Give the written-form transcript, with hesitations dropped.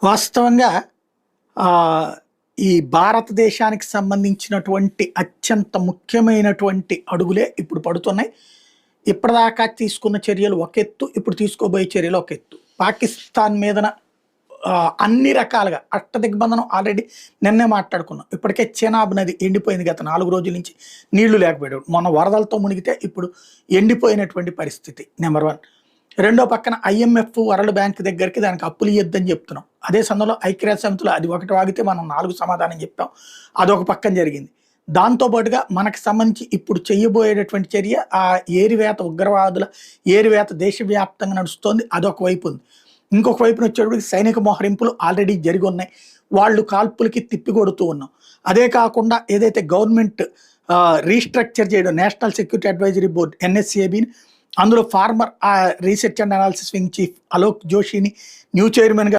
వాస్తవంగా ఆహ్, ఈ భారతదేశానికి సంబంధించినటువంటి అత్యంత ముఖ్యమైనటువంటి అడుగులే ఇప్పుడు పడుతున్నాయి. ఇప్పటిదాకా తీసుకున్న చర్యలు ఒక ఎత్తు, ఇప్పుడు తీసుకోబోయే చర్యలు ఒక ఎత్తు. పాకిస్తాన్ మీదన అన్ని రకాలుగా అష్టదిగ్బంధనం ఆల్రెడీ నిన్నే మాట్లాడుకున్నాం. ఇప్పటికే చెనాబ్ నది ఎండిపోయింది గత 4 రోజుల నుంచి నీళ్లు లేకపోయాడు. మొన్న వరదలతో మునిగితే ఇప్పుడు ఎండిపోయినటువంటి పరిస్థితి నెంబర్ 1. రెండో పక్కన ఐఎంఎఫ్, వరల్డ్ బ్యాంక్ దగ్గరికి దానికి అప్పులు ఇయ్యొద్దని చెప్తున్నాం. అదే సమయంలో ఐక్యరాజ్య సమితిలో అది ఒకటి వాగితే మనం 4 సమాధానం చెప్పాం. అదొక పక్కన జరిగింది. దాంతో పాటుగా మనకు సంబంధించి ఇప్పుడు చేయబోయేటటువంటి చర్య ఆ ఏరివేత ఉగ్రవాదుల ఏరివేత దేశవ్యాప్తంగా నడుస్తోంది. అదొక వైపు ఉంది. ఇంకొక వైపున వచ్చేటప్పటికి సైనిక మోహరింపులు ఆల్రెడీ జరిగి ఉన్నాయి. వాళ్ళు కాల్పులకి తిప్పికొడుతూ ఉన్నాం. అదే కాకుండా ఏదైతే గవర్నమెంట్ రీస్ట్రక్చర్ చేయడం నేషనల్ సెక్యూరిటీ అడ్వైజరీ బోర్డ్ ఎన్ఎస్ఏబిని, అందులో former research and analysis wing chief Alok జోషిని న్యూ చైర్మన్గా